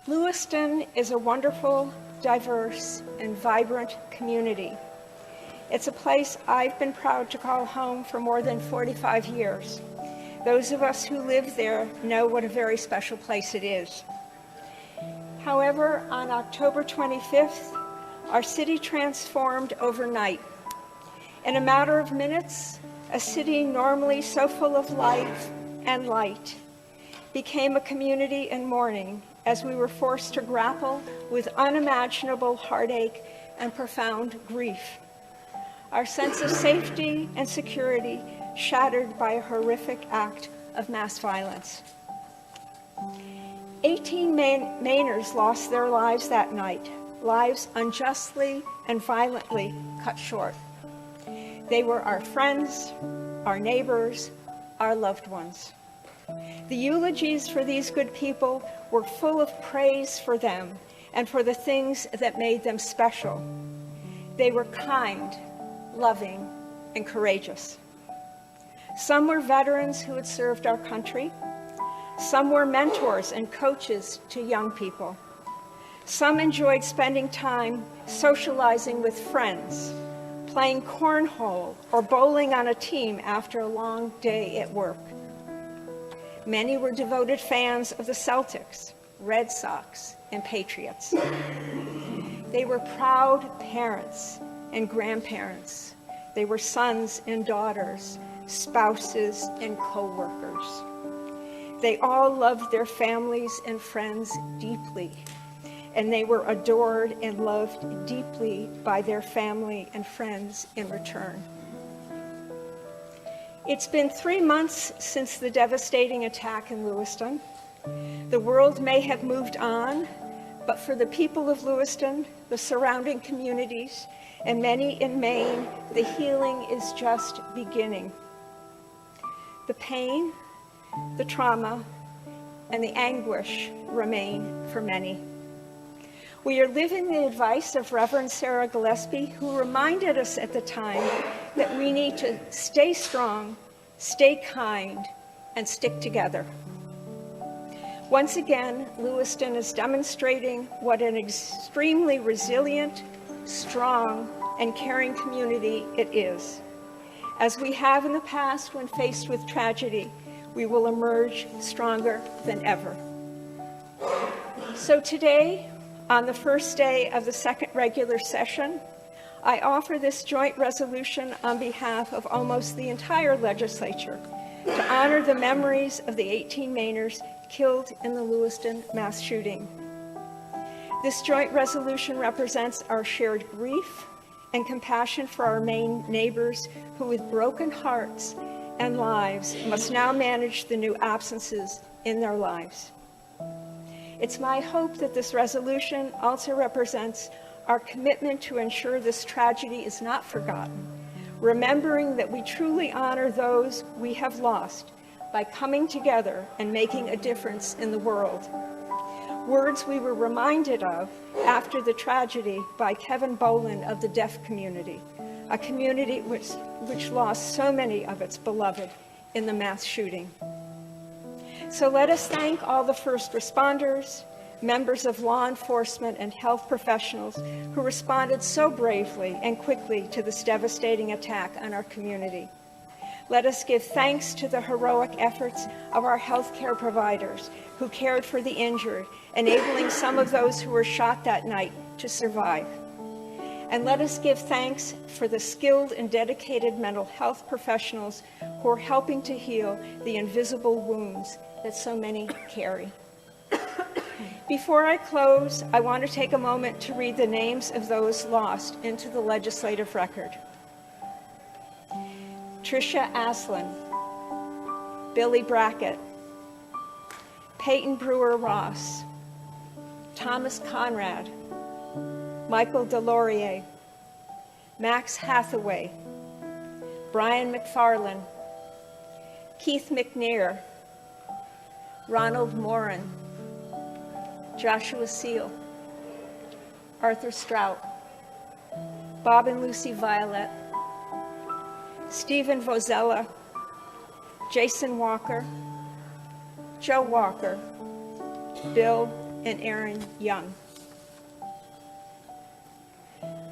Lewiston is a wonderful, diverse, and vibrant community. It's a place I've been proud to call home for more than 45 years. Those of us who live there know what a very special place it is. However, on October 25th, our city transformed overnight. In a matter of minutes, a city normally so full of life and light became a community in mourning as we were forced to grapple with unimaginable heartache and profound grief. Our sense of safety and security shattered by a horrific act of mass violence. 18 Mainers lost their lives that night, lives unjustly and violently cut short. They were our friends, our neighbors, our loved ones. The eulogies for these good people were full of praise for them and for the things that made them special. They were kind, loving, and courageous. Some were veterans who had served our country. Some were mentors and coaches to young people. Some enjoyed spending time socializing with friends, playing cornhole or bowling on a team after a long day at work. Many were devoted fans of the Celtics, Red Sox, and Patriots. They were proud parents and grandparents. They were sons and daughters, spouses and co-workers. They all loved their families and friends deeply, and they were adored and loved deeply by their family and friends in return. It's been 3 months since the devastating attack in Lewiston. The world may have moved on, but for the people of Lewiston, the surrounding communities, and many in Maine, the healing is just beginning. The pain, the trauma, and the anguish remain for many. We are living the advice of Reverend Sarah Gillespie, who reminded us at the time that we need to stay strong, stay kind, and stick together. Once again, Lewiston is demonstrating what an extremely resilient, strong, and caring community it is. As we have in the past when faced with tragedy, we will emerge stronger than ever. So today, on the first day of the second regular session, I offer this joint resolution on behalf of almost the entire legislature to honor the memories of the 18 Mainers killed in the Lewiston mass shooting. This joint resolution represents our shared grief and compassion for our Maine neighbors who, with broken hearts and lives, must now manage the new absences in their lives. It's my hope that this resolution also represents our commitment to ensure this tragedy is not forgotten, remembering that we truly honor those we have lost by coming together and making a difference in the world. Words we were reminded of after the tragedy by Kevin Boland of the deaf community, a community which lost so many of its beloved in the mass shooting. So let us thank all the first responders, members of law enforcement, and health professionals who responded so bravely and quickly to this devastating attack on our community. Let us give thanks to the heroic efforts of our healthcare providers who cared for the injured, enabling some of those who were shot that night to survive. And let us give thanks for the skilled and dedicated mental health professionals who are helping to heal the invisible wounds that so many carry. Before I close, I want to take a moment to read the names of those lost into the legislative record. Tricia Aslin, Billy Brackett, Peyton Brewer Ross, Thomas Conrad, Michael Delorier, Max Hathaway, Brian McFarland, Keith McNair, Ronald Morin, Joshua Seal, Arthur Strout, Bob and Lucy Violet, Stephen Vozella, Jason Walker, Joe Walker, Bill and Aaron Young.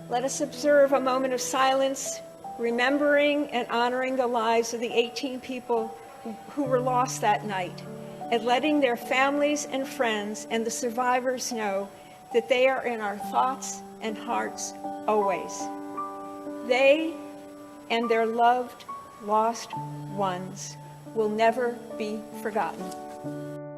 Let us observe a moment of silence, remembering and honoring the lives of the 18 people who were lost that night, and letting their families and friends and the survivors know that they are in our thoughts and hearts always. They and their loved, lost ones will never be forgotten.